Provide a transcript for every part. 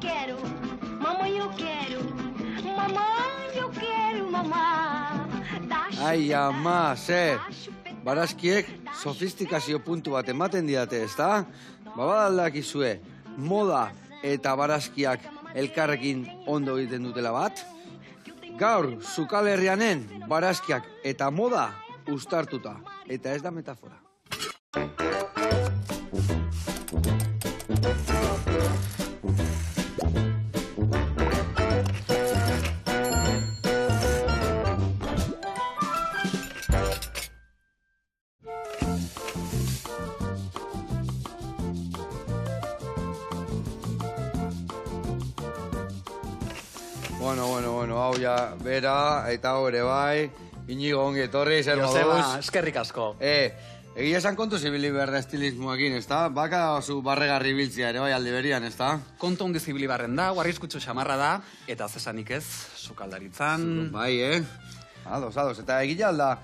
quero, mamãe eu quero, mamãe eu quero, mamá. Ai, ama, ze, barazkiek sofistikazio puntu bat ematen didate, ezta? Badakizue, moda eta barazkiak elkarrekin ondo egiten dutela bat? Gaur, Sukalherrianen barazkiak eta moda uztartuta, eta ez da metafora. Bueno, hau ja, bera, eta hore bai, Inigo ongi etorri, zer moduz? Joseba, eskerrik asko. Egia esan kontu zibili behar da estilismoakin, ezta? Baka zu barregarri biltzia ere bai aldi berian, ezta? Kontu ongi zibili barren da, arriskutsu xamarra da, eta zesanik ez, sukaldaritzan... Bai, Ados, eta egia alda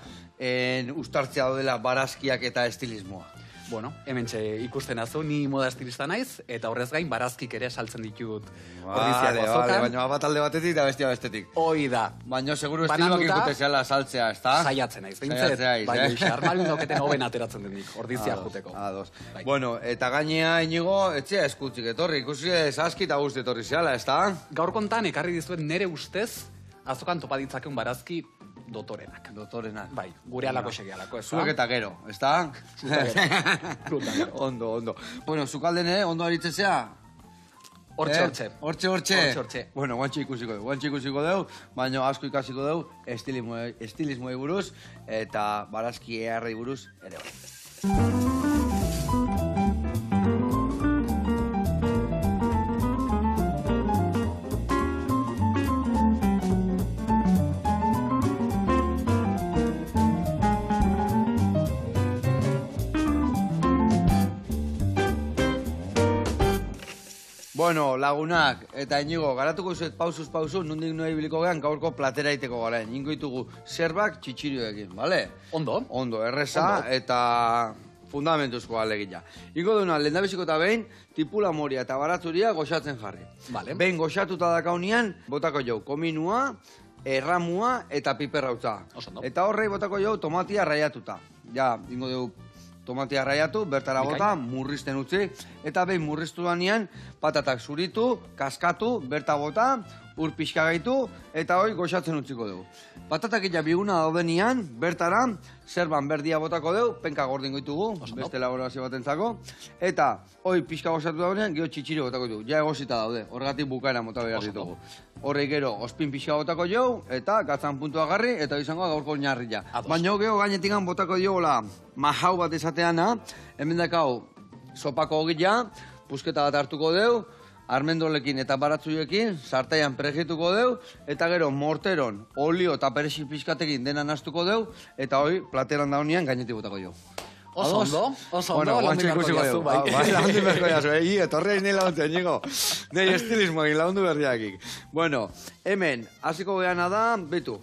uztartzea dela barazkiak eta estilismoa. Bueno, hementxe ikusten azu, ni moda estilista naiz, eta horrez gain barazkik ere saltzen ditut ordiziako azokan. Baina bat alde batetik eta bestia bestetik. Hoi da. Baina seguru estiloak ikute zehala saltzea, ezta? Saiatzen naiz, bintzet. Baina xarmalun dauketen hoben ateratzen denik, ordizia juteko. Ados. Bueno, eta gainea, Inigo, etxea eskutzik etorri, ikusi aski eta guzti etorri zehala, ezta? Gaur kontan, ekarri dizuet nere ustez, azokan topa ditzakeun barazki dotorenak. Dotorenak. Bai, gure alako segi alako, ez da? Zuek eta gero, ez da? Ondo. Bueno, zukaldene, ondo aritzezea? Hortxe. Bueno, guantxe ikusiko dugu, baina asko ikasiko dugu estilismoei buruz eta barazki eharrei buruz ere bai. Bueno, lagunak, eta Inigo, garatuko zuet pausuz pausu, nondik noa ibiliko gehan gaurko platera iteko gara. Ingo ditugu zerbak txitsirioekin, bale? Ondo, erreza eta fundamentuzko alegila. Ingo duna, lehendabiziko eta behin, tipula moria eta baratzuria goxatzen jarri. Behin goxatuta dakaunean, botako jau, kominua, erramua eta piperrautza. Eta horrei botako jau, tomatia raiatuta. Ja, ingo dugu, tomatia raiatu, bertara bota, murrizten utzi, eta behin murriztu danean, patatak zuritu, kaskatu, berta bota, ur pixka gaitu, eta hoi goxatzen utziko dugu. Patatak illa biguna daudenean, bertara, zerban berdia botako dugu, penka gordin goitugu, beste elaborazio batentzako, eta hoi pixka goxatu daudenean, geho txitsiri botako dugu, ja egosita daude, horregatik bukaera mota behar ditugu. Horrei gero, ospin pixka botako dugu, eta gatzan puntua garri, eta izango gaurko oinarria. Baina geho gainetikan botako dugu, mahau bat esateana, hemen dakau sopako ogila, pusketa bat hartuko dugu, armendolekin eta baratzuekin, sartaian prejituko dugu, eta gero morteron, olio eta perexil pixkatekin dena nastuko dugu, eta hoi plateran daunean gainetik botako dugu. Oso ondo, laundu ikusiko dugu. Laundu berko jazu, etorri nahi laundu, Inigo. Nei estilismoak, laundu berriakik. Bueno, hemen, hasiko geana da, betu.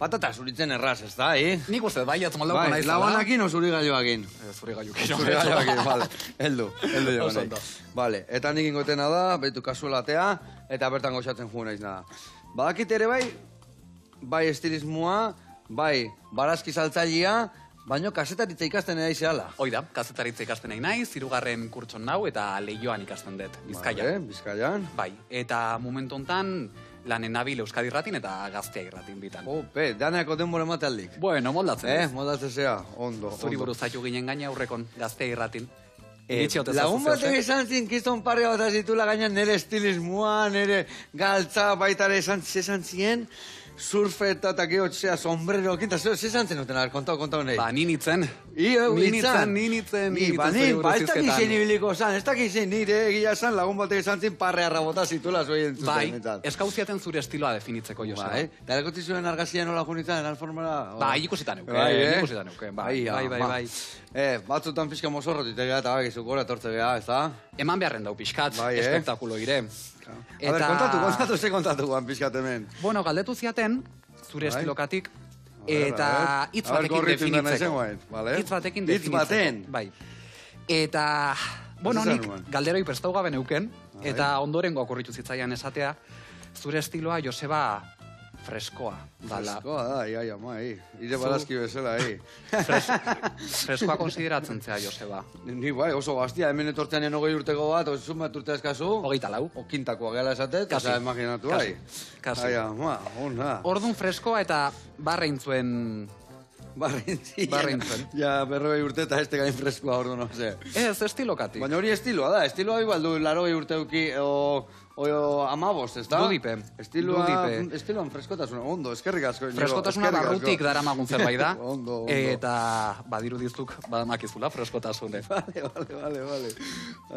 Patata zuritzen erraz, ez da, Nik uste, bai, atzmoldauko nahi zala. Labanakin o zuri gailoakin? Zuri gailokin. Zuri gailoakin, bale. Eldu jo nahi. Bale, eta nik ingotena da, betu kasuelatea, eta bertan goxatzen jugu naiz nada. Badakit ere bai estilismoa, bai barazki saltzailea, baino kasetaritza ikasten nahi zehala. Hoi da, kasetaritza ikasten nahi naiz, 3. kurtson nau eta Leioan ikasten dut, Bizkaian. Bizkaian. Bai, eta momentu hontan lanen nabil Euskadi Irratin eta Gaztea Irratin bitan. Daneako denbora ematealdik. Bueno, moldatzen. Moldatzen zea, ondo. Zuri buruz zaitu ginen gaina aurrekon Gaztea Irratin. Lagun batek esan zin, kiston parria bat azitula gaina nire estilismoa, nire galtza baitare esan zien, surfeta eta gehotzea, sombrero, kinta, zezan zen uten, kontau nahi. Ba, ninitzen. Ninitzen. Ba, ez dakiz zen ibiliko zan, ez dakiz zen nire egia zan, lagun batek esan zin parrea rabota zitula zuen entzuten. Bai, eskauziaten zure estiloa definitzeko, Joseba. Bai, eta erakotzi zuen argazia nola junitzen, alformara? Bai, ikusitan euke, bai. Batzutan pixka mozorrotit egia eta bakizu gora tortze geha, ez da? Eman beharren dau pixkat, espektakulo ire. A ber, kontatu guan pixkat hemen. Bueno, galdetu ziaten, zure estilokatik, eta hitz batekin definitzeko. Hitz batekin definitzeko. Bai. Eta, bueno, nik galderoi prestau gabe neuken, Eta ondorengo okurritu zitzaian esatea, zure estiloa, Joseba, freskoa. Freskoa da, ia, mai. Ire barazki bezala, Freskoa konsideratzen zea, Joseba. Ni bai, oso gaztia, hemen etortzean 20 urteko bat, oso bat urte eskazu. 24. Okintakoa gela esatet, oza, imaginatu, bai. Kasi. Aia, ona. Ordun freskoa eta barrein zuen... Barrintzen. Ja, 40 urte eta este gain freskoa, ordu, no sé. Ez, estilokatik. Baina hori estiloa da, estiloa igual du 80 urteuki, o amabost, ez da? Dudipe. Estiloan freskotasuna, ondo, eskerrik asko. Freskotasuna barrutik daramagun zerbait da. Ondo. Eta badirudizuk badamakizula freskotasune. Vale.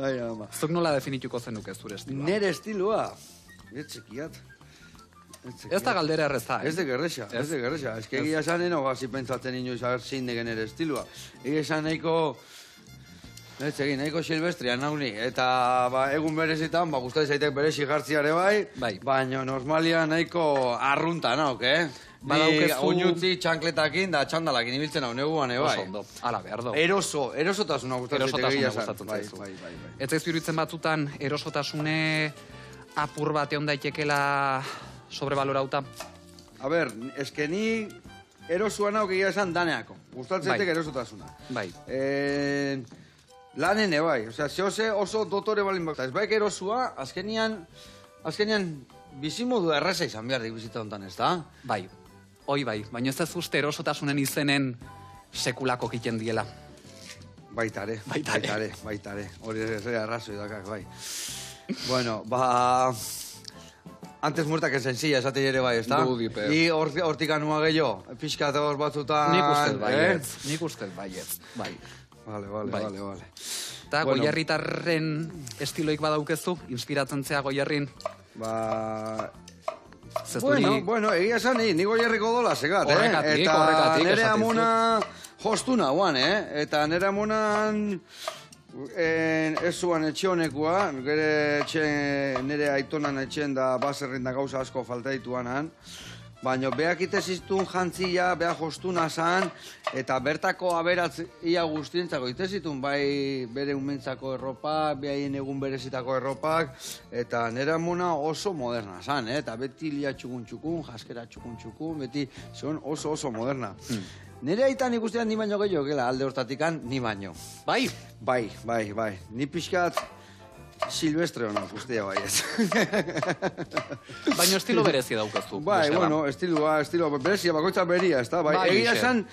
Ai, ama. Zuk nola definituko zenuke zure estiloa? Nere estiloa? Etxekiat. Ez da galdera erreza, Ez de gerresa. Ez que egia esan eno, gazi pentsatzen inoiz zein degen ere estiloa. Egia esan nahiko... nahiko silvestria nauni, eta egun berezitan, guztai zaitek berezi jartziare bai, baina normalia nahiko arrunta nauk, Ni oinutzi txankletakin da txandalakin ibiltzen hau neguan, bai. Oso ondo, ala behar do. Erosotasuna gustatzen egia esan. Bai. Ez zaizu iruditzen batzutan, erosotasune apur bat egon daitekela sobrevalorauta? A ber, eske ni erosuan hau egia esan daneako. Gustatzen erosotasuna. Bai. Lanene bai, osea, zehose oso dotore balin bat. Ez baik erosua, azkenian bizimodu erreza izan behar dik bizita hontan, ez da? Bai, hoi bai, baina ez ez uste erosotasunen izenen sekulako kiten diela. Baitare. Hori ez arrazoi dakak, bai. Bueno, antes muerta que sencilla, esate ere bai, ez da? Dudipe. I hortik anua gehiago, pixka eta hor batzutan... Nik ustez baietz, bai. Vale. Eta Goierritarren estiloik badaukezu, inspiratzen zea Goierrin? Bueno, egia esan, ni Goierriko dola segat, Horrekatik, eta nere amuna jostuna guan, eta nere amunan... Ez zuan etxe honekua, nire aitonan etxen da baserrin da gauza asko faltaituanan, baina beak iteziztun jantzia, beak jostuna zan, eta bertako aberatz ia guztientzako itezitun, bai bere umentzako erropak, behaien egun berezitako erropak, eta nire amuna oso moderna zan, eta beti lia txukun, jaskera txukun, beti zion oso moderna. Nire aitan ikustean ni baino gehiago, gela, alde hortatikan, ni baino. Bai? Bai. Ni pixkat silvestre honak guztia bai ez. Baina estilo berezi daukazu. Bai, bueno, estilo berezia, bakoitza beria, ez da? Bai, egia esan,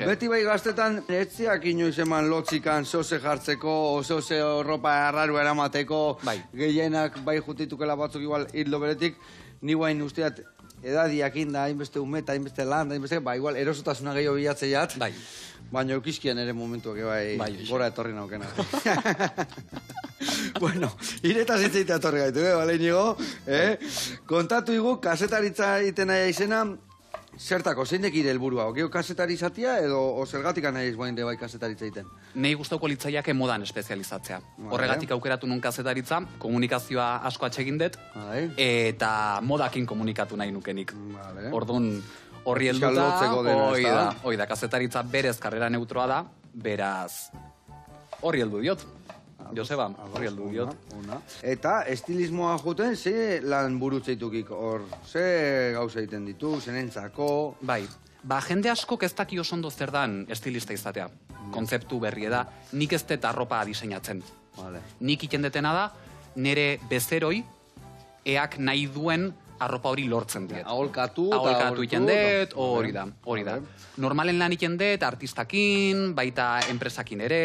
beti bai gaztetan, etziak inoiz eman lotzikan zehose jartzeko, zehose ropa arraru eramateko, gehienak bai jutitukela batzuk igual hildo beretik, ni guain usteat, edadiakin da, hainbeste umeta, hainbeste lan, ba, igual, erosotasuna gehiago bilatzeiat, baina eukizkian ere momentuak, gora etorri naukena. Bueno, iretaz itzeitea etorri gaitu, bale, Inigo? Kontatu igu, kasetaritza itena izena, zertako, zein dekire helburua? Ogeo kasetari izatea edo zergatik nahi izboain de bai kasetaritza iten? Nei gustauko litzaiake modan espezializatzea. Horregatik aukeratu nun kasetaritza, komunikazioa asko atsegin dut, eta modakin komunikatu nahi nukenik. Orduan, horri helduta, hoi da, kasetaritza berez karrera neutroa da, beraz, horri heldu diot. Joseba, horri heldu diot. Eta estilismoa juten, ze lan burutzeitukik hor? Ze gauza egiten ditu, zenentzako? Bai, jende askok ez daki oso ondo zer dan estilista izatea. Kontzeptu berri da, nik ez dut arropa diseinatzen. Nik iten detena da, nire bezeroi, eak nahi duen arropa hori lortzen diet. Aholkatu iten dut, hori da. Normalen lan iten dut, artistakin, baita enpresakin ere,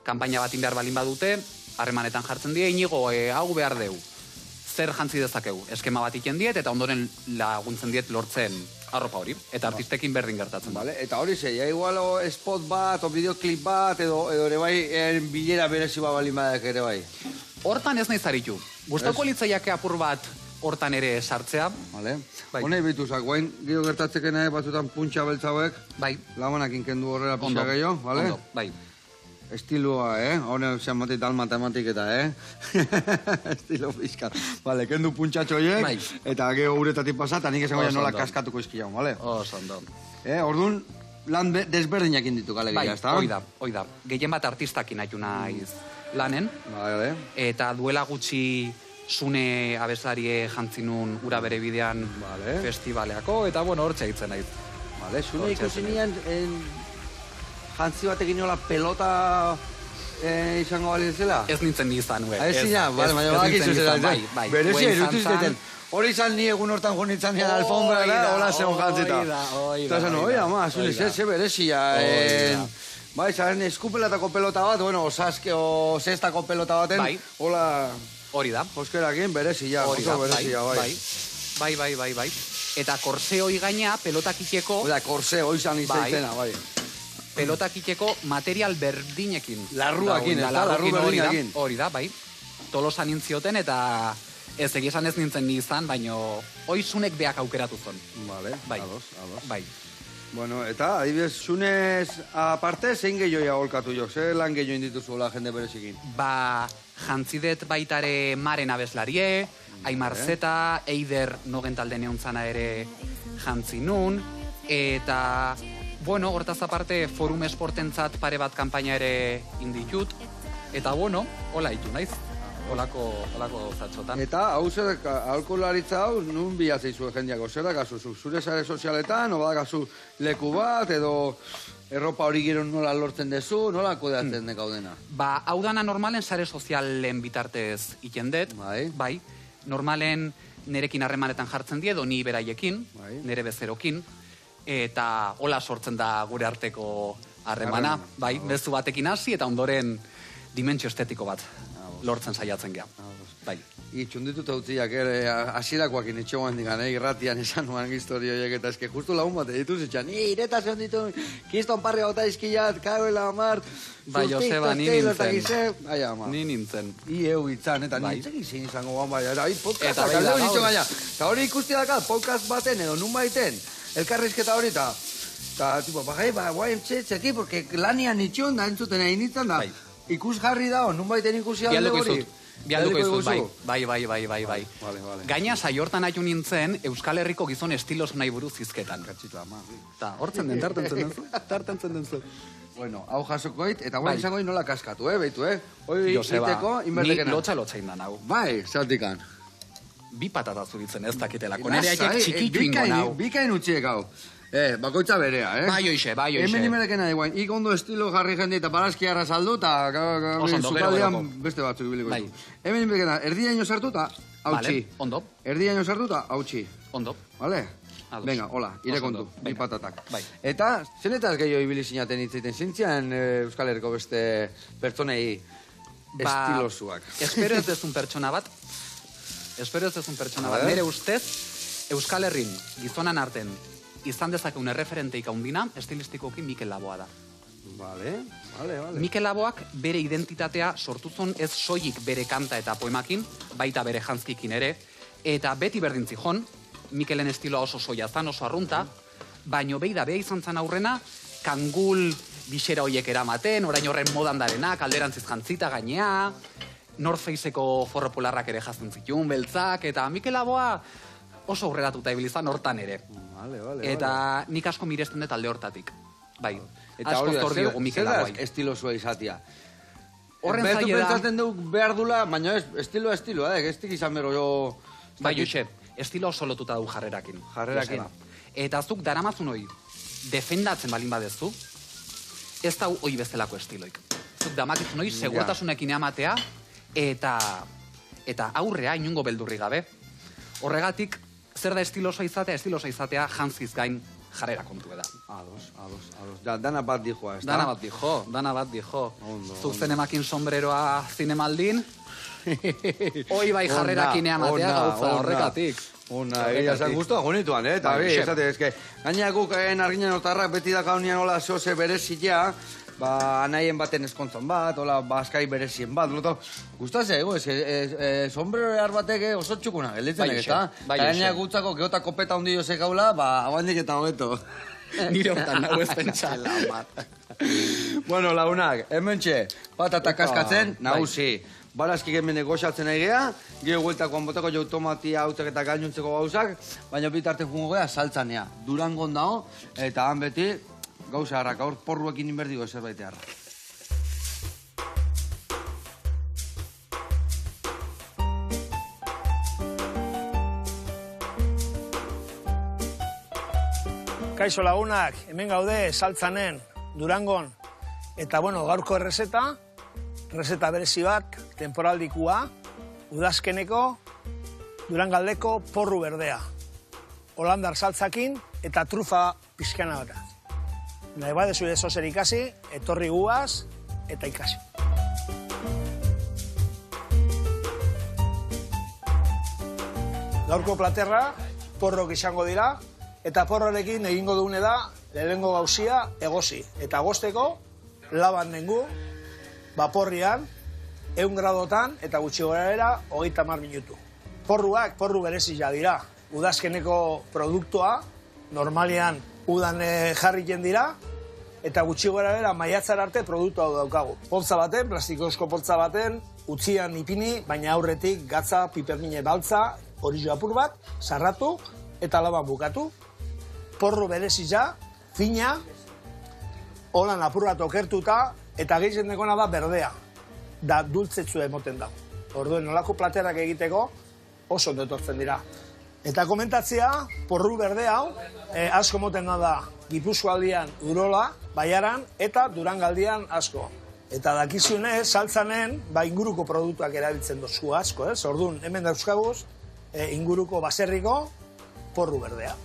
kanpaina batin behar balin badute, harremanetan jartzen die, Inigo, hau behar deu. Zer jantzi dezakegu? Eskema bat iten diet, eta ondoren laguntzen diet lortzen arropa hori. Eta artistekin berdin gertatzen. Eta hori zei, igual spot bat, o videoclip bat, edo ere bai, bilera berezi bat balin badak ere bai. Hortan ez nahi zaritu. Gustauko litzaiake apur bat hortan ere sartzea. Honei bituzak, guain, gero gertatzekena batzutan puntxa beltzauek. Bai. Lagunakin kendu horrela pixka gehiago, bale? Ondo, bai. Estiloa, Hone, zean matik dal matematiketa, Estilo fiskat. Bale, kendu puntxatxoiek, eta gero uretatik pasat, nik esan goia nola kaskatuko izkiago, bale? Oso, orduan, lan desberdinak inditu, gale gira, ez da? Hoi da. Gehien bat artistakin haitu naiz lanen. Eta duela gutxi Sune abeslarie jantzinun ura bere bidean festivaleako, eta bueno, hor txaitzen naiz. Vale, Sune ikusi nian jantzi batekin nola pelota izango bali zela? Ez nintzen izan, ue. Ez zina, baina badakizu zela. Bai. Berezia, irutu izteten. Hori izan ni egun hortan joan nintzen nian alfombra, hola zeon jantzita. Eta zen, oida, Sune, ze berezia. Bai, zaren eskupelatako pelota bat, bueno, osaske o zestako pelota baten, hola... Hori da. Joskerakin berezia, oso berezia, bai. Bai. Eta korseo igaina pelotakiteko... Oda, korseo izan izatena, bai. Pelotakiteko material berdinekin. Larruakin, eta larru berdinakin. Hori da, bai. Tolosan nintzioten eta ez egizan ez nintzen ni izan, baino oizunek beak aukeratu zon. Vale, ados. Bai. Bueno, eta, adibidez, Sunez aparte, zein gehioia holkatu jo? Zer lan gehio indituzuela jende berezikin? Ba, jantzidet baitare Maren abeslarie, Aimar Zeta, Eider nogentalde neuntzana ere jantzinun, eta, bueno, hortaz aparte, Forum Esportentzat pare bat kanpaina ere inditut, eta, bueno, hola itu naiz. Olako zatxotan. Eta, hau zer, aholkularitza hau, nun bilatzeizu jendeako? Zer da gazu? Zure sare sozialetan, o badagazu leku bat, edo erropa hori gero nola lortzen dezu, nola kudeatzen dekaudena? Ba, hau dana normalen sare sozialen bitartez ikendet, bai. Normalen nerekin harremanetan jartzen die, edo ni beraiekin, nere bezerokin, eta hola sortzen da gure arteko harremana, bai, mezu batekin hasi, eta ondoren dimentsio estetiko bat lortzen saiatzen geha. Bai. Txunditut hautziak, hasierakoakin etxegoan digan, irratian esan nuan historio horiek, eta eske justu lagun bat edituz etxan, ireta zeon ditu, kiston parri gauta izkilat, kagoela amart, bai, Joseba, ni nintzen. Eu itzan, eta nintzen izin izango guan, bai, podcast alde hori itxo gaina. Eta hori ikusti dakat, podcast baten edo nun baiten, elkarrizketa hori, eta, tipo, guain txeki, porque lanian itxon da entzuten egin nintzen da, ikusgarri da, nun baiten ikusi alde hori. Bialduko izut, bai. Gaina saiortan haitu nintzen Euskal Herriko gizon estiloso nahi buruz izketan. Katxito, ama. Ta, hortzen den, tartentzen den zu. Bueno, hau jasokoit, eta guain izango nola kaskatu, beitu, Hoi Joseba, iteko, ni lotxa indan hau. Bai, zaltikan. Bi patata zuritzen ez dakitelako, nire aiek txikitu ingo nau. Bikain utxiek hau. Bakoitza berea, Bai oixe. Hemen imerekena diguain, ik ondo estilo jarri jende eta barazkiarra saldu, eta zukaldean beste batzuk ibiliko ditu. Hemen imerekena, erdiaino sartu eta hautsi. Ondo. Erdiaino sartu eta hautsi. Ondo. Vale? Venga, hola, irekontu, bi patatak. Eta, zenetaz gehiago ibili zinaten hitzaiten zintzian Euskal Herriko beste pertsonei estilosuak? Espero ez dezun pertsona bat. Nire ustez, Euskal Herrin gizonan arten izan dezakeun erreferenteik haundina, estilistikoki Mikel Laboa da. Vale. Mikel Laboak bere identitatea sortuzon ez soilik bere kanta eta poemakin, baita bere jantzkikin ere, eta beti berdintzi jon, Mikelen estiloa oso soia zan, oso arrunta, baino behi da beha izan zan aurrena, kangul bisera hoiek eramaten, orain horren modan darenak, alderantziz jantzita gainea, North Faceko forro polarrak ere jazten zituen, beltzak, eta Mikel Laboa oso aurreratuta ibilizan hortan ere. Eta nik asko miresten dut alde hortatik. Bai, asko zor diogu Mikel Laboai. Zer da estilosua izatia? Horren zaila da... Betu pentsatzen dugu behar dula, baina estiloa, ez dik izan bero jo... Bai, Joxe, estilo oso lotuta du jarrerakin. Eta zuk daramazun hoi, defendatzen balin badezu, ez da hoi bezalako estiloik. Zuk damakizun hoi, segurtasunekin amatea, eta aurrea inungo beldurri gabe. Horregatik, zer da estilosa izatea jantziz gain jarrera kontu da. Ados. Dana bat dijoa, ez da? Dana bat dijo. Zuk zenemakin sombreroa zinemaldin, hoi bai jarrerakin eamatea gauza horregatik. Egia zan guztua gonituan, eta esate, ezke, gaina guk arginen otarrak beti da gaunian hola zehose berezia, anaien baten eskontzon bat, hola baskai berezien bat, guztaz ego, sombrero behar batek oso txukuna, gelditzen egeta. Gaina gutzako geota kopeta hundi jose gaula, abandik eta hobeto. Nire hortan nago ez pentsa. Bueno, lagunak, hemen txe, patata kaskatzen, nagusi. Barazkik hemen goxatzen egea, geho gueltakoan boteko jo tomatia hautek eta gainuntzeko gauzak, baina bitarten jungo gea saltzanea. Durangon dao, eta han beti, gauza harrak, hor porruekin inberdigo zerbait harra. Kaixo lagunak, hemen gaude Saltzanen, Durangon. Eta bueno, gaurko errezeta berezi bat, temporaldikua, udazkeneko Durangaldeko porru berdea. Holandar saltzakin eta trufa pixkana bat. Nahi badezu ezo zer ikasi, etorri guaz eta ikasi. Gaurko platerra, porrok izango dira, eta porrorekin egingo dugune da, lehenengo gauzia egosi. Eta gozteko, laban nengu, baporrian, 100 gradotan, eta gutxi gorabehera, 30 minutu. Porruak, porru berezia dira. Udazkeneko produktua, normalian udan jarriken dira, eta gutxi gorabehera maiatzar arte produktua daukagu. Poltza baten, plastikozko poltza baten, utzian ipini, baina aurretik gatza, pipermine baltza, hori apur bat, sarratu eta laban bukatu. Porru berezia, fina, holan apur bat okertuta, eta gehien dekona da berdea. Da dultzetzu emoten da. Orduen nolako platerak egiteko oso ondo etortzen dira. Eta komentatzea, porru berde hau, asko moten da Gipuzkoaldian Urola, Baiaran eta Durangaldian asko. Eta dakizunez, Saltzanen, inguruko produktuak erabiltzen dozu asko, ez? Orduan, hemen dauzkaguz, inguruko baserriko porru berdea.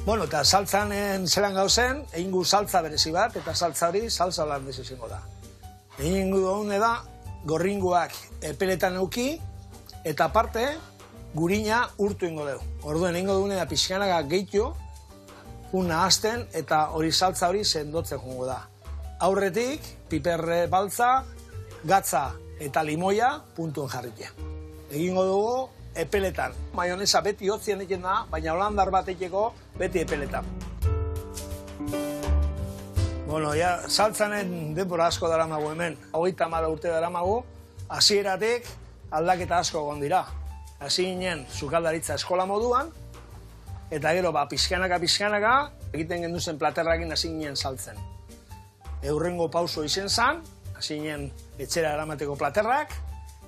Bueno, eta saltzanen zelan gauzen, egingu saltza berezi bat, eta saltza hori salsa holandez izango da. Egingu dugune da, gorringuak peletan euki, eta aparte, gurina urtu ingo dugu. Orduen, egingo dugune da pixkanaka gehitu, una hasten, eta hori saltza hori sendotzen jongo da. Aurretik, piper baltza, gatza eta limoia puntuen jarritea. Egingo dugu epeletan. Maionesa beti hotzien eken da, baina holandar bat ekeko beti epeletan. Bueno, ja, saltzanen denbora asko daramagu hemen. 30 urte daramagu, hasieratik aldaketa asko egon dira. Hasi ginen sukaldaritza eskola moduan, eta gero pixkanaka, egiten genduzen platerrakin hasi ginen saltzen. Eurrengo pauso izen zan, hasi ginen etxera eramateko platerrak,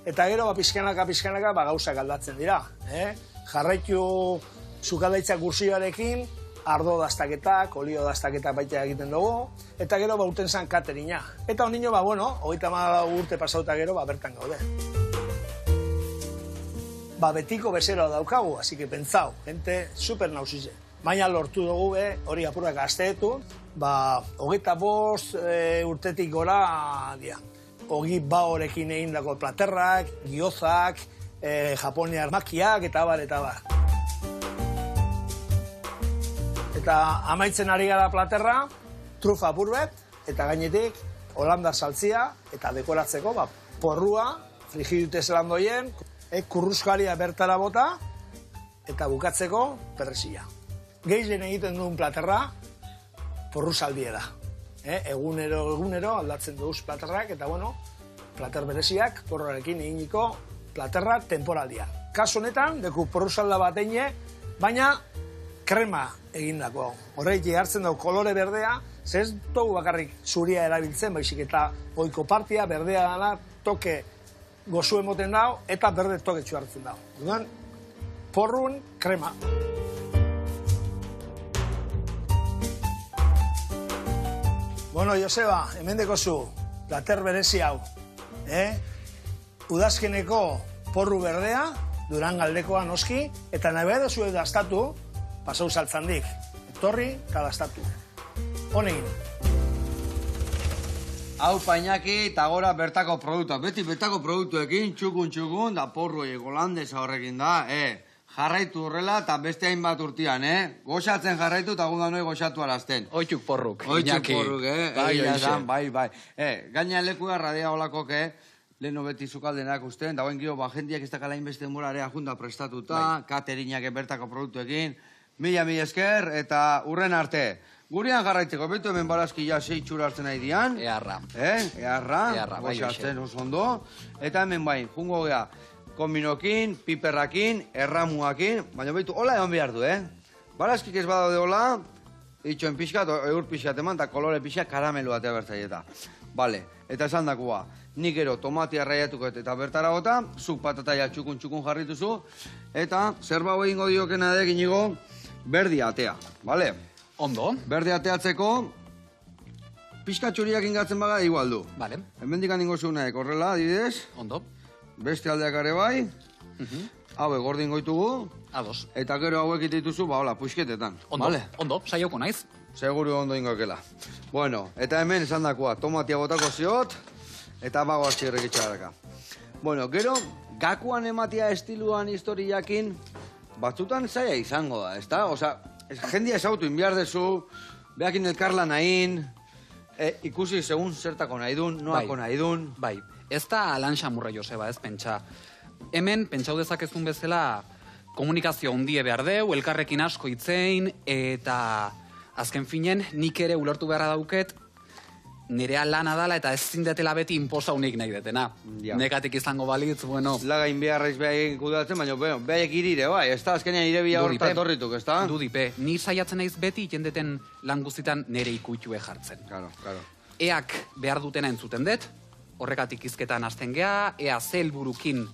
eta gero pixkanaka gauzak aldatzen dira. Jarraitu sukaldaritza kursioarekin, ardo daztaketak, olio daztaketak baita egiten dugu, eta gero uten zan katerina. Eta ondino, 30 urte pasauta gero, bertan gaude. Betiko bezeroa daukagu, así que pentsau, gente super nausize. Baina lortu dugu, hori apurak gazteetu, 25 urtetik gora dia. Ogi baorekin egindako platerrak, giozak, japoniar makiak, eta bar. Eta amaitzen ari gara platerra, trufa apurbet, eta gainetik holandar saltzia, eta dekoratzeko porrua, frigidute zelandoien, kurruzkaria bertara bota, eta bukatzeko perrezia. Gehien egiten duen platerra, porru saldia da. Egunero aldatzen duz platerrak, eta plater bereziak porroarekin eginiko platerra temporaldia. Kasu honetan, deku porru salda bat eine, baina krema egindako. Horreik hartzen dugu kolore berdea, ez dugu bakarrik zuria erabiltzen, baizik eta goiko partia berdea dela, toke gozu emoten dago, eta berde toketxu hartzen dago. Dudan, porrun krema. Bueno, Joseba, hemen dekozu, plater berezi hau. Udazkeneko porru berdea, Durangaldekoa noski, eta nahi behar duzu daztatu, pasau saltzandik. Etorri eta daztatu. Honegin. Hau Painaki eta gora bertako produktua. Beti bertako produktuekin, txukun, da porru holandesa horrekin da, jarraitu horrela eta beste hainbat urtean, Goxatzen jarraitu eta gu da noi goxatu arazten. Oituk porruk. Oituk porruk, bai. Gaina leku garradia holakok, leheno beti zukaldenak usten, dagoen gio, jendiak ez dakala inbeste morarea junda prestatuta, katerinak bertako produktuekin, mila esker eta urren arte. Gurean jarraitzeko, betu hemen barazki ja 6 txura hartzen nahi dian. Earra. Earra, goxatzen oso ondo. Eta hemen jungo gea, kombinokin, piperrakin, erramuakin, baina behitu, hola egon behar du, Barazkik ez badaude hola, itxoen pixkat, eur pixkat eman, eta kolore pixkat karamelu batea bertzaieta. Bale, Eta esan dakoa, nik gero tomatia raiatuko eta bertara gota, zuk patataia txukun jarrituzu, eta zerba hori ingo diokena dek inigo, berdi atea, bale? Ondo. Berdi ateatzeko, pixka txuriak ingatzen baga igual du. Vale. Hemendik handingo zunaek, horrela, adibidez, Ondo. beste aldeak ere bai, hauek gordin goitugu, Ados. eta gero hauek itituzu, ba, hola, puixketetan. Ondo, ondo, saioko naiz. Seguru ondo ingokela. Bueno, eta hemen esan dakoa, tomatia botako ziot, eta bago atxirrek itxaraka. Bueno, gero, gakuan ematia estiluan historiakin, batzutan zaila izango da, ezta? Osa, jendia esautu inbiar dezu, behakin elkarla nahin, ikusi segun zertako nahi dun, noako nahi dun. Bai, ez da lan xamurra, Joseba, ez pentsa. Hemen, pentsau dezakezun bezala, komunikazio hundie behar deu, elkarrekin asko itzein, eta azken finen, nik ere ulertu beharra dauket, nerea lana dala eta ez zindetela beti inposaunik nahi detena. Ja. Nekatik izango balitz, bueno... Lagain beharraiz behaiek kudatzen, baina behaiek irire, bai, ez da, azkenean irebia horta etorrituk, ez da? Dudipe, ni saiatzen naiz beti jendeten lan guztitan nere ikutue jartzen. Claro. Eak behar dutena entzuten dut, horregatik izketan hasten gea, ea ze helburukin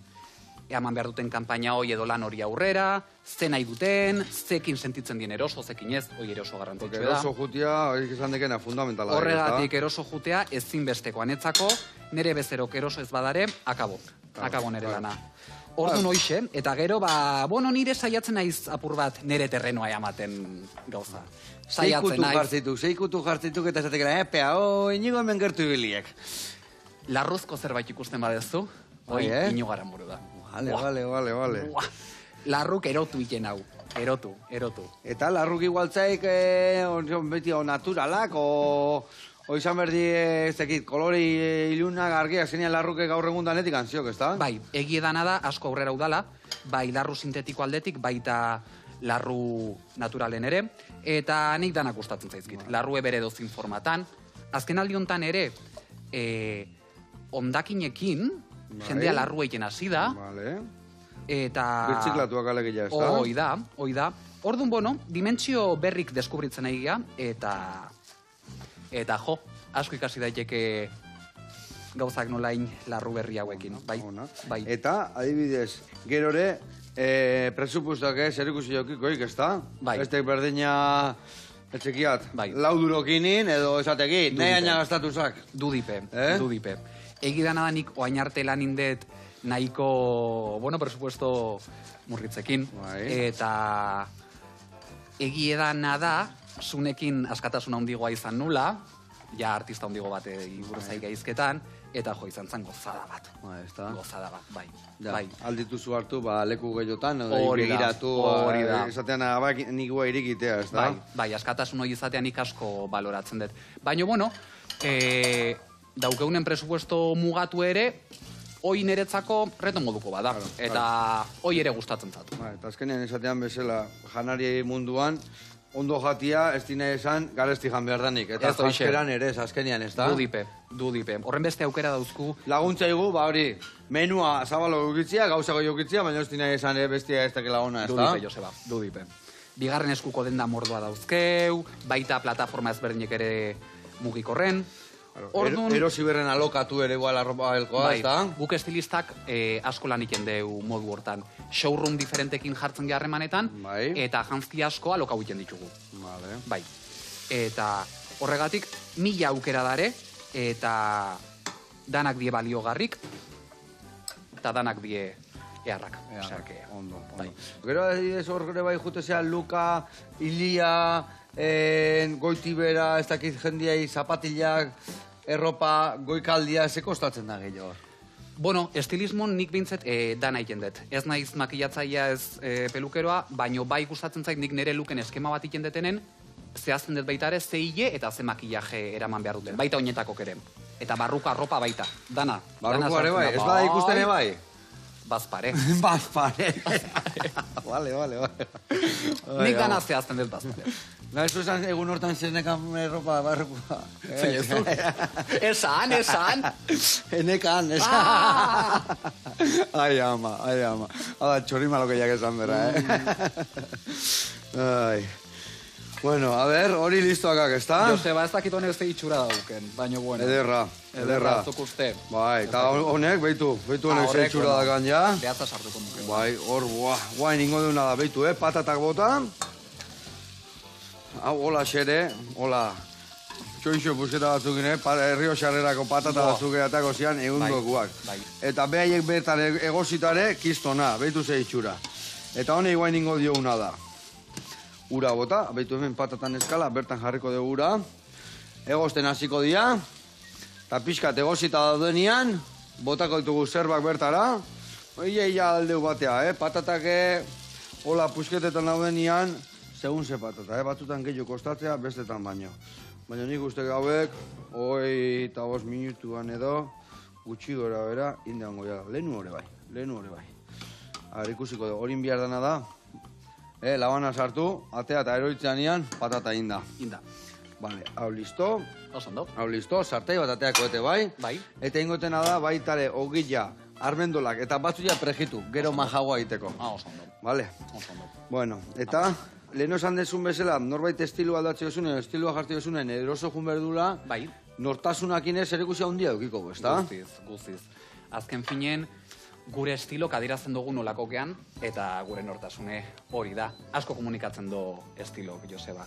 eaman behar duten kanpaina hoi edo lan hori aurrera, ze nahi duten, zekin sentitzen dien eroso, zekin ez, hoi eroso garrantzitsua da. Eroso jutia, horiek izan dekena fundamentala. Horregatik eroso jutea ezinbesteko anetzako, nere bezerok eroso ez badare, akabo nere lana. Ordu noixe, eta gero, nire saiatzen naiz apur bat nere terrenoa ematen gauza. Seikutu jartzituk eta esatekera, epea, inigo hemen gertu ibiliek. Larruzko zerbait ikusten badezu, hoi inigo garamuru da. Vale. Larruk erotu iten hau, erotu. Eta larruk igualtzaik beti naturalak, o izan berdi ez dakit, kolori ilunak argiak zenean larruke gaur egun danetik antziok, ez da? Bai, egiedana da, asko aurrera udala, bai larru sintetiko aldetik, baita larru naturalen ere, eta nik danak gustatzen zaizkit. Larru ebere dozin formatan, azken aldi hontan ere, ondakinekin, jendea larru egin hasi da, eta... Birtziklatuak alegia, ez da? Hoi da. Orduan, dimentsio berrik deskubritzen egia, eta jo, asko ikasi daiteke gauzak nolain larru berri hauekin, bai. Eta, adibidez, gerore, presupustoak zer ikusi jokikoik, ez da? Bai. Estek berdina, etxekiat, laudurokinin edo esatekit, nahi aina gastatuzak. Dudipe. Egidana da nik oain arte lan indet nahiko, presupuesto murritzekin. Eta egiedana da, zunekin askatasuna handigoa izan nula, ja artista handigo bat inguruzai gaizketan, eta jo izan zen gozada bat. Gozada bat, bai. Aldituzu hartu, leku gehiotan, begiratu, esatean nigua irikitea, ez da? Bai, askatasun hori izatean nik asko baloratzen dut. Baina, daukeunen presupuesto mugatu ere, hoi niretzako reto moduko bada. Eta hoi ere gustatzen zatu. Eta azkenean esatean bezala janari munduan, ondo jatia, ez dina esan, garesti jan behar danik. Eta jaskeran ere, azkenean, ez da? Dudipe. Horren beste aukera dauzku. Laguntza igu, hori, menua zabalo eukitzia, gauza goi eukitzia, baina ez dina esan bestia ez dakela ona, ez da? Dudipe, Joseba, dudipe. Bigarren eskuko denda mordoa dauzkeu, baita plataforma ezberdinek ere mugikorren. Erosi berren alokatu ere igual arropa belkoa, ez da? Guk estilistak asko lan iken deu modu hortan. Showroom diferentekin jartzen geharremanetan, eta janzki asko alokau iken ditugu. Bai. Eta horregatik, 1000 aukera dare, eta danak die baliogarrik, eta danak die eharrak. Ondo. Gero hor bai jutezea Luka, Ilia, goitibera, ez dakit jendiai, zapatilak, erropa, goikaldia, ze kostatzen da gehiago? Estilismon nik bintzet dana egiten dut. Ez naiz makillatzaia ez pelukeroa, baino bai gustatzen zait nik nire luken eskema bat egiten detenen, zehazten dut baita ere, ze hile eta ze makillaje eraman behar duten. Baita oinetako kere. Eta barruka arropa baita. Dana. Barruko ere bai, ez bada ikusten bai? Bazpare. Vale. Nik dana zehazten dut bazpare. Ez esan egun hortan zenekan erropa barrukoa. Esan. Enekan. Ai, ama. Hala, txorima loke jak esan bera, Bueno, a ver, hori listoakak, ez da? Joseba, ez dakit honek ze itxura dauken, baina bueno. Ederra. Zuk uste. Bai, eta honek, beitu honek ze itxura dakan ja. Behatza sartuko nuke. Bai, hor, guai, ningo deuna da, beitu, patatak bota. Hau, hola xere, hola. Txoixo busketa batzuk, Rio Xarrerako patata batzuk eratako zian egundokuak. Eta behaiek bertan egozitare, kistona, beitu ze itxura. Eta honek guai ningo dioguna da. Ura bota, beitu hemen patatan eskala, bertan jarriko dugu ura. Egozten hasiko dira. Eta pixkat egozita daudenean, botako ditugu zerbak bertara. Ia aldeu batea, patatak hola pusketetan daudenean, segun ze patata, batzutan gehiago kostatzea, bestetan baino. Baina nik uste gauek, 25 minutuan edo, gutxi gora bera, indeango ja. Lehenu hori bai. Ikusiko dugu, horin bihar dana da, labana sartu, atea eta eroitzean ian, patata inda. Bale, hau listo. Hau listo, sartei bat ateako ete bai. Eta ingotena da, baitare, ogila, armendolak, eta batzuia prejitu, gero majagoa egiteko. Osondo. Bale. Bueno, eta leheno esan dezun bezala, norbait estilu aldatze desunen, estilua jartze desunen, eroso jun berdula, nortasunak inez erikusia handia dukiko, ez da? Guziz. Azken finen, gure estilok adierazten dugu nolakokean, eta gure nortasune hori da. Asko komunikatzen du estilok, Joseba.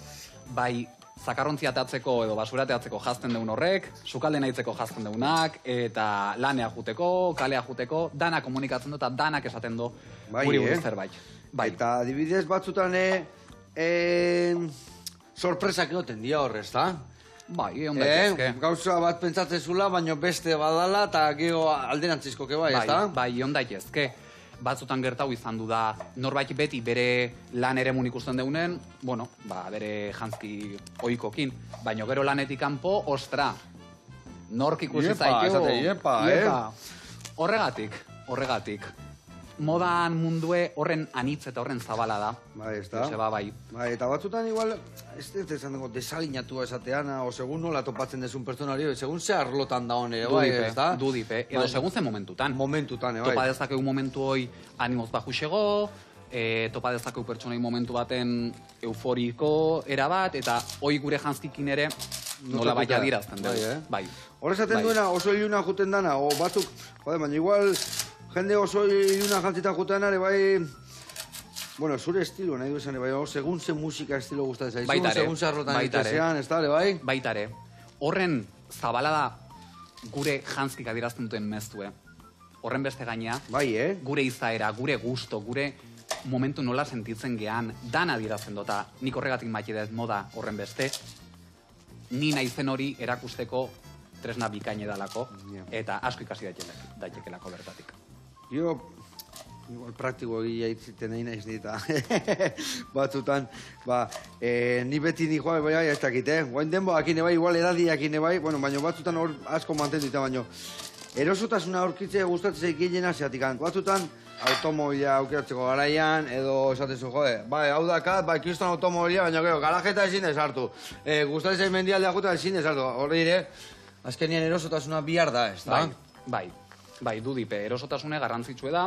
Bai, zakarrontzia teatzeko edo basura teatzeko jazten deun horrek, sukalde nahitzeko jazten deunak, eta lanea juteko, kalea juteko, dana komunikatzen du eta danak esaten du guri buruz zerbait. Eta adibidez batzutan sorpresak egoten dia horrez, da? Bai, egon daitezke. Gauza bat pentsatzen zula, baina beste badala eta gero alderantzizkoke bai, ez da? Bai, egon daitezke. Batzutan gertau izan du da, norbait beti bere lan eremun ikusten deunen, bueno, bere jantzki ohikokin, baina gero lanetik kanpo, ostra, nork ikusi zaitio. Iepa. Horregatik. Modan mundue horren anitz eta horren zabala da. Bai, ez da. Joseba, bai. Eta batzutan igual, ez esan dugu, desalinatua esatean, o segun nola topatzen dezun pertsonari, segun ze arlotan da hone, bai, ez da? Dudipe, edo segun ze momentutan. Momentutan, bai. Topa dezakegu momentu hoi animoz baxuxego, topa dezakegu pertsonai momentu baten euforiko erabat, eta hoi gure jantzkikin ere nola bai adirazten dugu. Bai. Horrezaten duena oso iluna juten dana, o batzuk, baina igual... Jende oso iluna jantzita jutean bai... Bueno, zure estilo nahi du esan, bai, segun ze musika estilo gustatzen zaizu, segun ze arrotan egitezean, ez da, bai? Baitare. Horren zabala da gure jantzkik adierazten duten meztue. Horren beste gaina, gure izaera, gure gusto, gure momentu nola sentitzen gean, dan adierazten dota, nik horregatik maite dut moda horren beste, ni naizen hori erakusteko tresna bikaine dalako, eta asko ikasi daitekelako bertatik. Jo, igual praktiko egia itziten nahi naiz nita. Batzutan, ni beti ni joa bai ez dakit, guain denbo akine bai, igual edadi akine bai, bueno, baina batzutan hor asko mantendu eta baino. Erosotasuna aurkitzea gustatzen zaik gehiena zeatikan. Batzutan, automobila aukeratzeko garaian, edo esaten zu, bai, hau dakat, bai, kriston automobila, baina gero, garajeta ezin desartu. Gustatzen zaik mendialdea juta ezin desartu. Horri dire, azkenien erosotasuna bihar da, ez da? Bai, dudipe, erosotasune garrantzitsue da,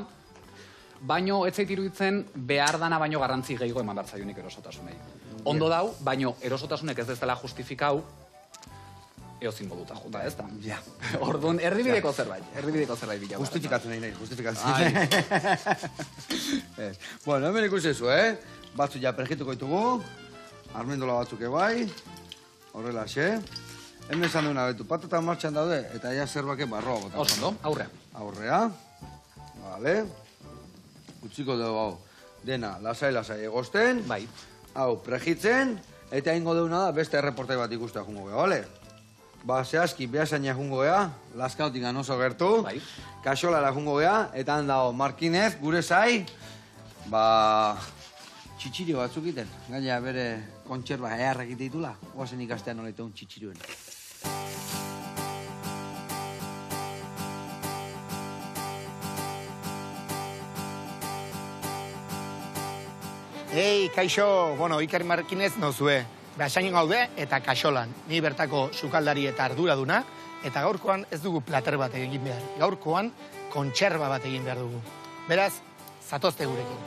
baino ez zait iruditzen behar dana baino garrantzi gehiago eman bertzaionik erosotasunei. Ondo dau, baino erosotasunek ez dezala justifikau, eozin moduta juta, ez da? Ja. Orduan, erdibideko zerbait bila. Justifikatzen nahi, justifikatzen. Bueno, hemen ikusezu, Batzu ja perjituko ditugu, armendola batzuk bai, horrela xe. Hemen esan duena, betu, patata martxan daude, eta ja zerbake barroa botatzen. Osondo, aurrea. Aurrea. Vale. Utziko dugu hau. Dena, lasai egozten. Bai. Hau, prejitzen, eta ingo deuna da beste erreportai bat ikustea jungo gea, bale? Zehazki, behasaina jungo gea, laskautik oso gertu. Bai. Kaxolara jungo gea, eta handao Markinez, gure zai, txitxirio batzuk iten. Gaina bere kontxerba eharrak ite ditula, oazen ikastean nola iteun txitxirioen. Ei, kaixo, Iker Markinez nozue. Behasaino gaude eta kaxolan. Ni bertako sukaldari eta arduraduna, eta gaurkoan ez dugu plater bat egin behar. Gaurkoan kontxerba bat egin behar dugu. Beraz, zatozte gurekin.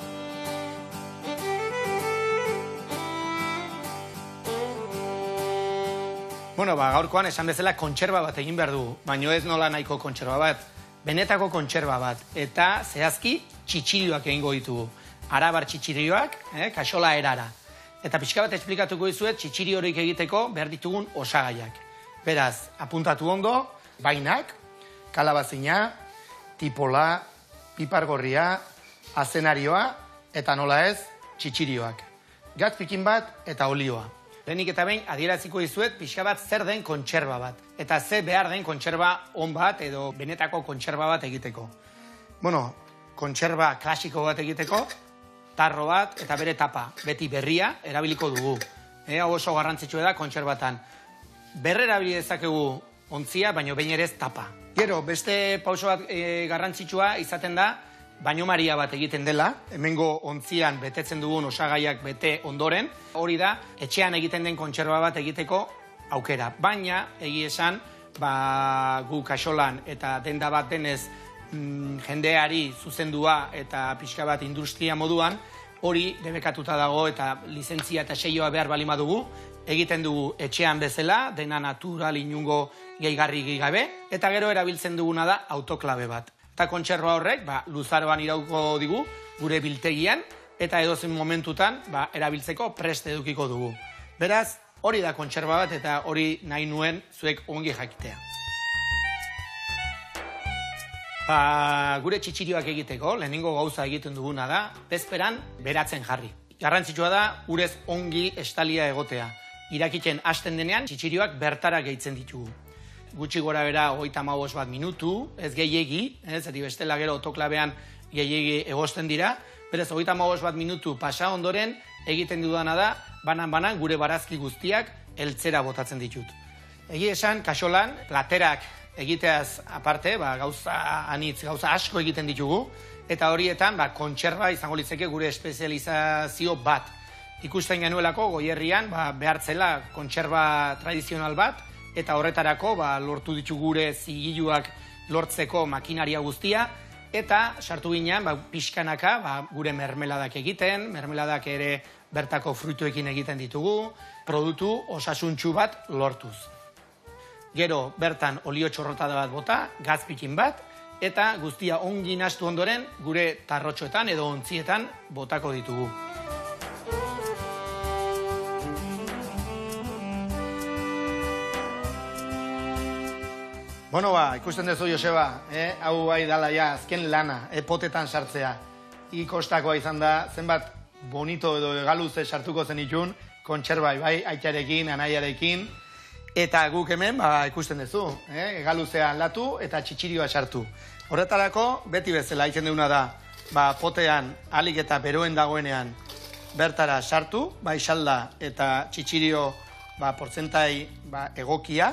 Bueno, gaurkoan esan bezala kontserba bat egin behar du, baina ez nola nahiko kontserba bat, benetako kontserba bat, eta zehazki txitxirioak egingo ditugu. Arabar txitxirioak, kaxola erara. Eta pixka bat esplikatuko dizuet txitxiri horik egiteko behar ditugun osagaiak. Beraz, apuntatu ondo, bainak, kalabazina, tipola, pipargorria, azenarioa, eta nola ez, txitxirioak. Gatz pikin bat eta olioa. Lehenik eta behin adieraziko dizuet pixka bat zer den kontserba bat. Eta ze behar den kontserba on bat edo benetako kontserba bat egiteko. Bueno, kontserba klasiko bat egiteko, tarro bat eta bere tapa, beti berria, erabiliko dugu. Hau oso garrantzitsua da kontserbatan. Berre erabili dezakegu ontzia, baino behin ere ez tapa. Gero, beste pauso bat garrantzitsua izaten da, baino maria bat egiten dela, hemengo ontzian betetzen dugun osagaiak bete ondoren, hori da, etxean egiten den kontserba bat egiteko aukera. Baina, egi esan, gu kaxolan eta denda bat denez jendeari zuzendua eta pixka bat industria moduan, hori debekatuta dago eta lizentzia eta seioa behar balima dugu, egiten dugu etxean bezala, dena natural inungo gehigarri gabe, eta gero erabiltzen duguna da autoklabe bat. Eta kontserba horrek, luzaroan irauko digu, gure biltegian, eta edozen momentutan erabiltzeko prest edukiko dugu. Beraz, hori da kontserba bat eta hori nahi nuen zuek ongi jakitea. Gure txitxirioak egiteko, lehenengo gauza egiten duguna da, bezperan beratzen jarri. Garrantzitsua da, urez ongi estalia egotea. Irakiten hasten denean, txitxirioak bertara gehitzen ditugu. Gutxi gora bera 35 bat minutu, ez gehiegi, zati bestela gero autoklabean gehiegi egosten dira, berez 35 bat minutu pasa ondoren egiten dudana da, banan-banan gure barazki guztiak heltzera botatzen ditut. Egi esan, kaxolan, platerak egiteaz aparte, gauza anitz, gauza asko egiten ditugu, eta horietan kontserba izango litzeke gure espezializazio bat. Ikusten genuelako goierrian behartzela kontserba tradizional bat, eta horretarako lortu ditu gure zigiluak lortzeko makinaria guztia, eta sartu ginean pixkanaka gure mermeladak egiten, mermeladak ere bertako fruituekin egiten ditugu, produktu osasuntsu bat lortuz. Gero bertan olio txorrotada bat bota, gazpikin bat, eta guztia ongi nahastu ondoren gure tarrotxoetan edo ontzietan botako ditugu. Bueno, ikusten duzu, Joseba, hau bai dala ja, azken lana, potetan sartzea. Ikostakoa izan da, zenbat bonito edo egaluze sartuko zen itun, kontserbai, bai, aitarekin, anaiarekin, eta guk hemen, ikusten duzu, egaluzea aldatu eta txitxirioa sartu. Horretarako, beti bezala, egiten duguna da, potean, alik eta beroen dagoenean, bertara sartu, bai salda eta txitxirio, portzentai egokia,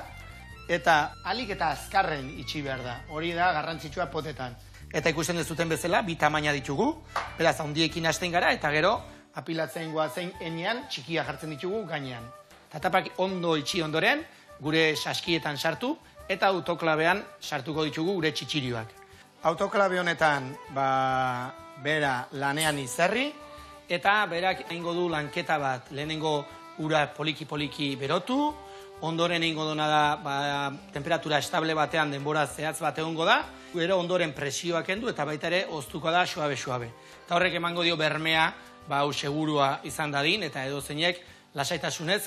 eta alik eta azkarren itxi behar da. Hori da garrantzitsua potetan. Eta ikusten dezuten bezala, bi tamaina ditugu, beraz handiekin hasten gara, eta gero apilatzen goazen enean txikia jartzen ditugu gainean. Tapak ondo itxi ondoren, gure saskietan sartu, eta autoklabean sartuko ditugu gure txitxirioak. Autoklabe honetan, bera lanean izerri, eta berak egingo du lanketa bat, lehenengo ura poliki-poliki berotu, ondoren egingo duna da temperatura estable batean denbora zehatz bat egongo da, gero ondoren presioak kendu eta baita ere oztuko da suabe-suabe. Eta horrek emango dio bermea, hau segurua izan dadin, eta edo zeinek lasaitasunez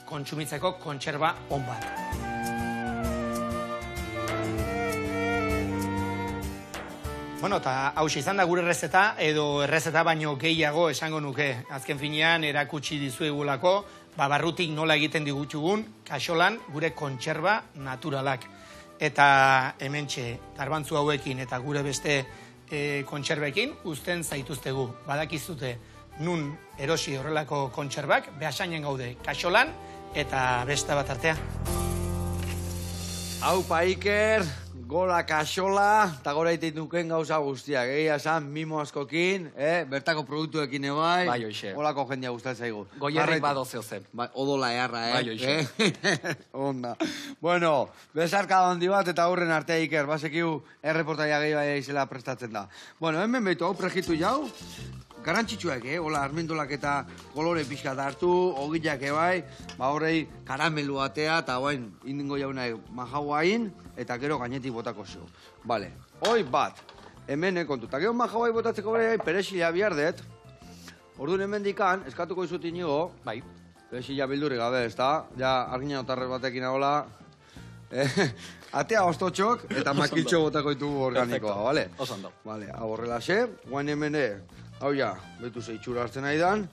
kontsumitzeko kontserba on bat. Bueno, eta hauxe izan da gure errezeta, edo errezeta baino gehiago esango nuke. Azken finean erakutsi dizuegulako, barrutik nola egiten digutugun, kaxolan gure kontserba naturalak. Eta hementxe, garbantzu hauekin eta gure beste kontserbekin uzten zaituztegu. Badakizute nun erosi horrelako kontserbak, behasainen gaude kaxolan eta beste bat artea. Aupa Iker, gola kaxola, eta gora iten duken gauza guztiak. Egia esan, mimo askokin, bertako produktuekin ebai. Bai, hoxe. Olako jendia gustatzen zaigu. Goierrik badozeo zen. Odola eharra, Bai, hoxe. Onda. Bueno, besarka handi bat eta aurren artea Iker, basekiu erreportaia gehi bai izela prestatzen da. Bueno, hemen behitu hau prejitu jau, garrantzitsuak, hola, armendolak eta kolore pixka hartu, ogillak bai, ba horrei karamelu atea, eta bain, indingo jauna majauain, eta gero gainetik botako zu. Bale, hoi bat, hemen kontu, eta gero majauai botatzeko bere, perexila biardet, orduan hemen dikan, eskatuko izut inigo, bai, perexila bildurri gabe, ez da, ja, argina otarre batekin ahola, atea ostotxok eta makiltxo botako ditugu organikoa, bale? Oso ondo. Bale, hau horrela xe, guain hemen hau ja, betu zeitxura hartzen nahi dan,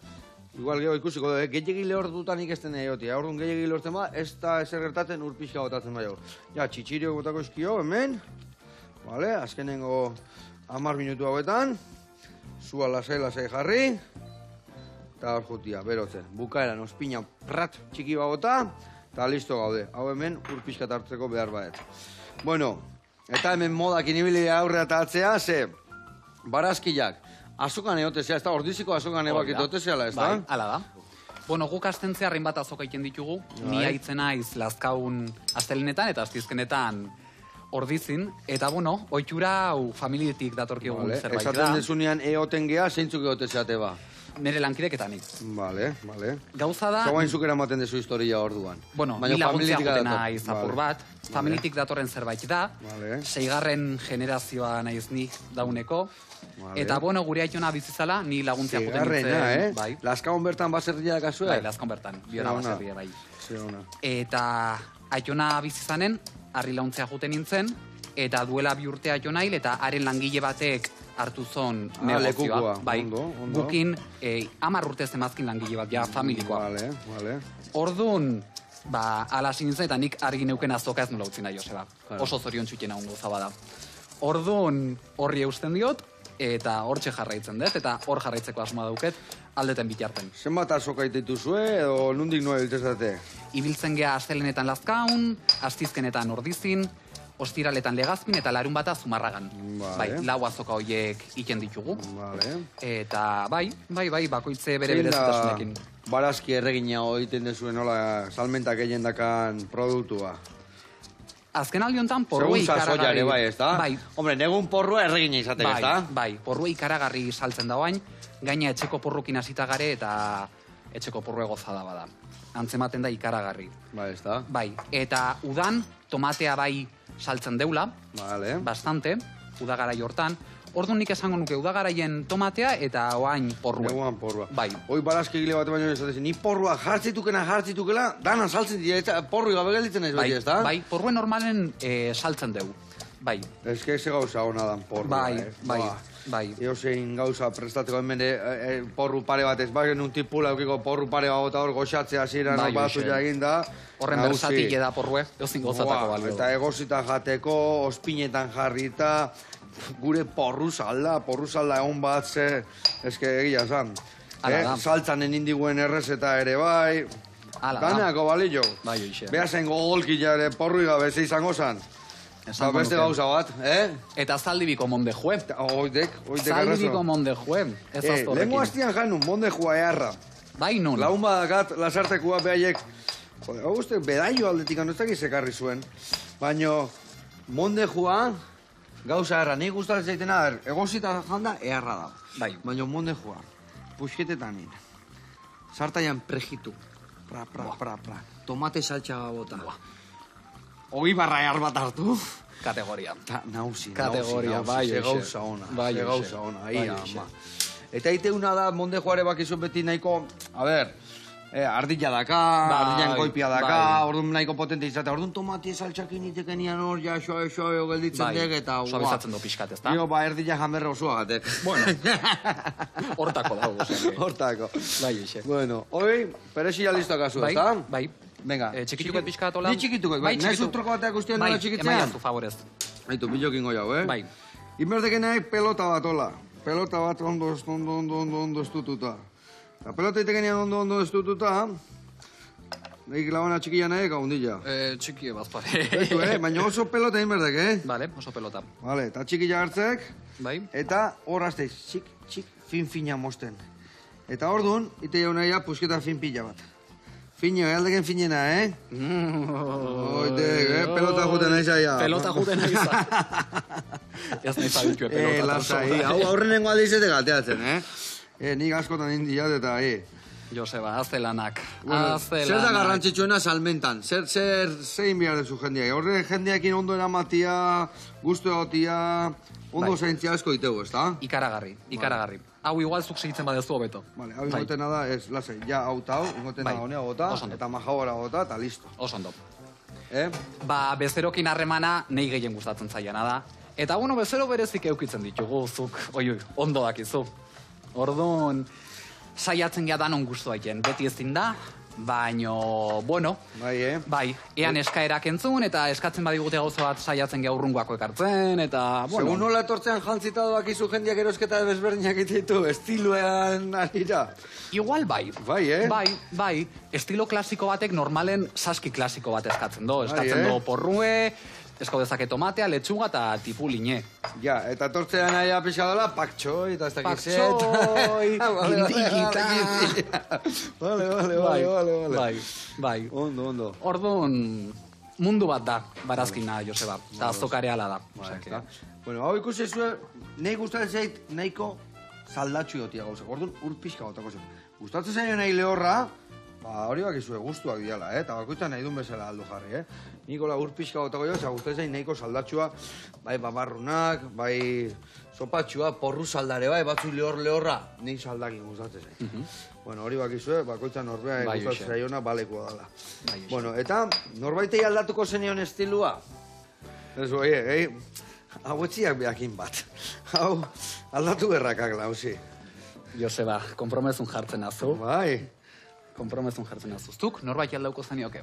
igual geho ikusiko da, gehiagin lehortutan ikesten nahi hoti, aurrun gehiagin lehortzen ba, ez da ezer gertatzen urpixka botatzen bai hau. Ja, txitxirio botako eskio, hemen, bale, azkenengo 10 minutu hauetan, zua lasai jarri, eta hor jutia, berotzen, bukaeran ospina prat txiki bagota, eta listo gaude. Hau hemen urpixkat hartzeko behar baet. Bueno, eta hemen modak inibili aurre eta atzea, ze barazkiak azokan eotezea, ez da, ordiziko azokan ebakit eotezeala, ez da? Bai, ala da. Bueno, guk astentzea hainbat azoka egiten ditugu, ni haitzen naiz lazkaun astelenetan eta astizkenetan ordizin, eta bueno, ohitura hau familietik datorkiogun zerbait da. Esaten dezunean eoten geha, zeintzuk eotezeate ba? Nere lankidek eta nik. Vale. Gauza da... Zagoain zukera maten dezu historia orduan. Bueno, ni laguntzea gutena izapur bat. Familitik datorren zerbait da. 6. generazioa naiz nik dauneko. Eta, bueno, gure aitona bizizala, ni laguntzea guten nintzen. Bai. Lazkaun bertan baserria kasue? Bai, Lazkaun bertan. Biona baserria, bai. Eta aitona bizizanen, harri laguntzea guten nintzen, eta duela 2 urte aitona hil, eta haren langile batek hartu zon negozioa. Bai, gukin 10 urte zemazkin langile bat, ja, familikoa. Vale. Orduan, ala sinintzen, eta nik argi neuken azoka ez nola utzi nahi, Joseba. Oso zorion txutena ungo zabada. Orduan, horri eusten diot, eta hortxe jarraitzen dut, eta hor jarraitzeko asmoa dauket, aldeten bitarten. Zenbat azoka dituzue, edo nundik noa biltezate? Ibiltzen gea astelenetan Lazkaun, astizkenetan Ordizin, ostiraletan Legazpin eta larun bata Zumarragan. Bai, 4 azoka horiek iten ditugu. Eta bai, bakoitze bere zutasunekin. Barazki erregina egiten dezuen nola salmentak egin dakan produktua. Azken aldi honetan porrua ikaragarri. Bai, ez da? Bai. Hombre, negun porrua erregina izatek, ez da? Bai, porrua ikaragarri saltzen dagoain, gaina etxeko porrukin hasita gare eta etxeko porrua gozada bada. Antzematen da ikaragarri. Bai, ez da? Bai, eta udan tomatea bai saltzen deula, bastante, udagarai hortan. Orduan nik esango nuke udagaraien tomatea eta oain porrua. Egoan porrua. Bai. Hoi barazki gile bat baino esatezen, ni porrua jartzitukela, dana saltzen dira, porrui gabe gelditzen ez bai, ez da? Bai, porrua normalen saltzen deu. Bai. Ez que eze gauza hona dan porrua. Bai. Eosein gauza prestateko hemen porru pare bat ez, bai genuen tipula eukiko porru pare bat hor goxatzea ziren batu jagin da. Horren berzatik eda porrue, eozin gozatako balio. Eta egozita jateko, ospinetan jarrita, gure porru salda egon bat ze, eske egia zan. Saltzanen indiguen errezeta ere bai. Daneako balio. Bai, oixe. Behazen gogolkila ere porru gabe ze izango zan. Beste gauza bat, Eta zaldibiko monde jue. Oidek Zaldibiko monde jue. Lengo hastian janun, monde jua eharra. Bai nun. Laun badakat, lasartekua behaiek. Hau uste, bedaio aldetik anostak izekarri zuen. Baina, monde jua, gauza erra. Nik gustatzen zaitena, egozita janda, eharra da. Bai. Baina, monde jua, puxketetan nire. Sartaian prejitu. Pra. Tomate saltxaga bota. 20 barra ehar bat hartu. Kategoria. Nauzi. Bai, gauza ona. Gauza ona. Eta iteuna da, monde joare bakizu beti nahiko, ardilla daka, ardillan goipia daka, orduan nahiko potente izatea. Orduan tomati saltxakin itekenian hor, ja, xoe, gelditzen dek, eta... Suabizatzen do pixkat, ez da? Io, erdilla jamerra osoa gatek. Bueno. Hortako dago. Hortako. Bai, ixe. Bueno, hoi, perexia listo akazu, ez da? Bai. Venga. Txikituket pixkat hola? Ni txikituket, bai. Nahi zutroko bateak guztien nola txikitzean? Bai, emaiazu, favorez. Aitu, bilokin goiau, Bai. Inberdekeneak pelota bat, hola. Pelota bat ondo estututa. Eta pelota itekenean ondo estututa, Nik labana txikia nahi, gaundilla. Txikia bat pare. Baitu, baina oso pelota inberdek, Vale, oso pelota. Vale, eta txikia hartzek. Bai. Eta hor azteiz, fin-fina mosten. Eta hor duen, ite jau nahi pusketa fin-pila bat. Fino, aldeken finena, Oitek, pelota juten nahi zaia. Pelota juten nahi zaia. Ez nahi zaitue pelota. Lasai, hau aurrenengo aldizetek alteatzen, Nik askotan indiat eta, Joseba, azte lanak. Zer da garrantzitsuena salmentan? Zein behar dezu jendeak? Horre jendeakin ondo eramatia, guztu egotia, ondo zaintzia asko ditegu, ez da? Ikaragarri. Hau igual zuk segitzen badezu hobeto. Vale, hau ingotena da, ez, lasai, ja hau eta hau, ingotena da honea gota, eta majauara gota, eta listo. Oso ondo. Bezerokin harremana nahi gehien gustatzen zaiana da. Eta bezero berezik eukitzen ditugu, zuk, ondo dakizu. Orduan, saiatzen ja danon guztu haien, beti ezin da, baino, bai, ean eskaerak entzun, eta eskatzen badigute gauza bat saiatzen ja urrungoako ekartzen, eta, Segun nola etortzean jantzita doak izu jendeak erosketa desberdinak ditu, estiloean arira? Igual bai. Bai, Estilo klasiko batek normalen saski klasiko bat eskatzen do. Eskatzen do porrue, esko dezake tomatea, letxuga eta tipuline. Ja, eta tortzean nahi pixka dola, paktxoi, eta ez dakizet. Paktxoi, gindikita. Bai. Ondo. Orduan, mundu bat da, barazkina, Joseba. Eta azokareala da. Bueno, hau ikusi zuen, nahi gustatzen zait nahiko saldatxu jotia gauzak. Orduan, pixka gotako zen. Gustatzen zaino nahi lehorra, hori bakizue guztuak diala, eta bakoitan nahi duen bezala aldo jarri, Nikola pixka gotako jo, gustatzen zain nahiko saldatxua, bai babarrunak, bai sopatxua, porru saldare, bai batzu lehorra, nik saldakin gustatzen zain. Bueno, hori bakizue, bakoitan norbea gustatzen zaiona balekua dala. Bueno, eta norbaitei aldatuko zenion estilua? Ez, hau etxiak behakin bat. Hau, aldatu berrakak lauzi. Joseba, kompromezun jartzen azu. Bai. Kompromezun jartzen azu. Zuk, norbait aldauko zenioke?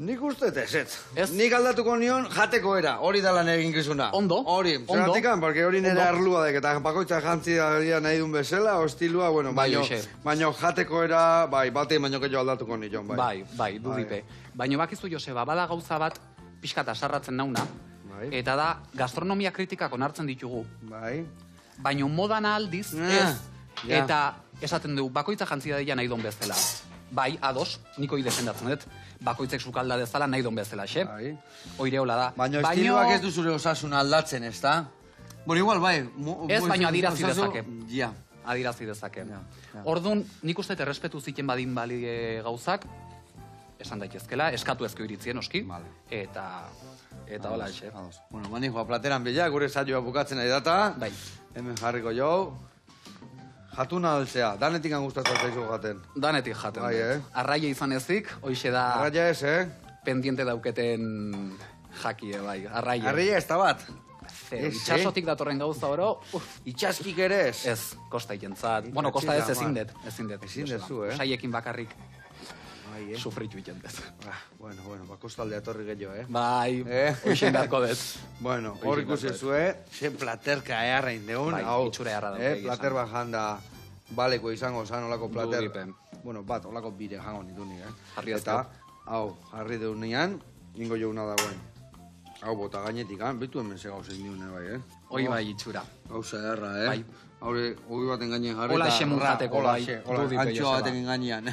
Nik uste ez. Nik aldatuko nion jateko era, hori dalan egin gizuna. Ondo. Hori, zeratikan, porque hori nire arlua dek, eta bakoitza jantzi da nahi duen bezala, ostilua, bueno, baino jateko era, bai, bate baino gehiago aldatuko nion, bai. Bai, dudipe. Baino bakizu, Joseba, bada gauza bat, pixkata sarratzen nauna, eta da, gastronomia kritikak onartzen ditugu. Bai. Baino modan aldiz, ez. Eta esaten du, bakoitza jantzia daia nahi duen bezala. Bai, ados, niko defendatzen dut. Bakoitzek sukalda dezala nahi duen bezala, xe? Oire hola da. Baina estiloak ez du zure osasun aldatzen, ez da? Bueno, igual, bai. Ez, baina adirazi dezake. Ja. Adirazi dezake. Orduan, nik uste errespetu ziten badin bali gauzak, esan daitezkela, eskatu ezko iritzien, oski? Eta hola, xe. Bueno, manijoa plateran bila, gure saioa bukatzen nahi data. Bai. Hemen jarriko jo. Jatuna altzea, danetik gustatzen zaizu jaten. Danetik jaten. Bai, Arraia izan ezik, hoixe da... Arraia ez, pendiente dauketen jakie, bai. Arraia. Arraia ez da bat. Itxasotik datorren gauza oro... Itxaskik ere ez? Ez, kosta ikentzat. Bueno, kosta ez ezin dut. Ezin dezu, Saiekin bakarrik sufritu ikentet. Bueno, kostalde atorri gehiago, Bai, hoxen beharko dut. Bueno, hor ikusi zue, ze platerka eharrein deun. Bai, itxura eharra dauk. Plater bat janda baleko izango zan, olako plater. Bueno, bat, olako bire jango nitu nik, Jarri eta, hau, jarri deun nian, ningo jouna dagoen. Hau, bota gainetik, bitu hemen ze gauzen diune, bai, Hoi bai itxura. Gauza eharra, Bai. Haure, hoi baten gainean jarri. Hola xemun jateko, bai. Antxoa baten gainean.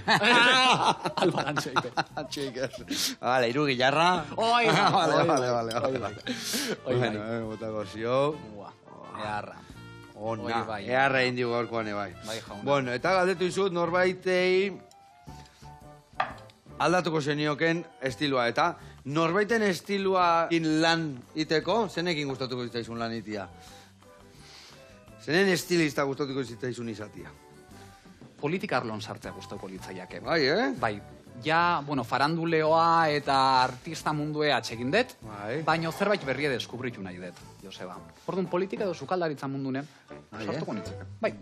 Alba antxoike. Antxoike. Vale, iru gilarra. Oi, Vale. Bueno, botako zio. Eharra. Ona, eharra indio gaurkoan, bai. Bai, jauna. Bueno, eta galdetu izut norbaitei aldatuko zenioken estilua, eta norbaiten estiluakin lan iteko, zenekin gustatuko zitzaizun lan itia? Zenen estilista gustatuko zitzaizun izatia? Politika arlon sartzea gustatuko litzaiake. Bai, Bai. Ja, bueno, faranduleoa eta artista mundue atsegin dut, baina zerbait berria deskubritu nahi dut, Joseba. Orduan, politika edo sukaldaritza mundunen, sartuko nintzake. Bai.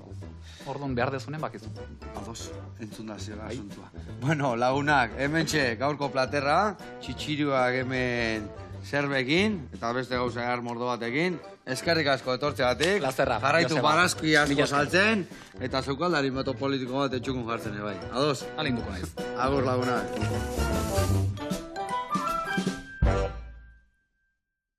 Orduan, behar dezunen bakizu. Ados, entzun da zela asuntua. Bueno, lagunak, hemen gaurko platerra, txitxiruak hemen zerbekin, eta beste gauza gar mordo batekin. Eskerrik asko etortzeatik. Plazerra. Jarraitu barazki asko saltzen, eta zeukaldari meto politiko bat etxukun jartzen, bai. Ados? Alinduko naiz. Agur lagunak.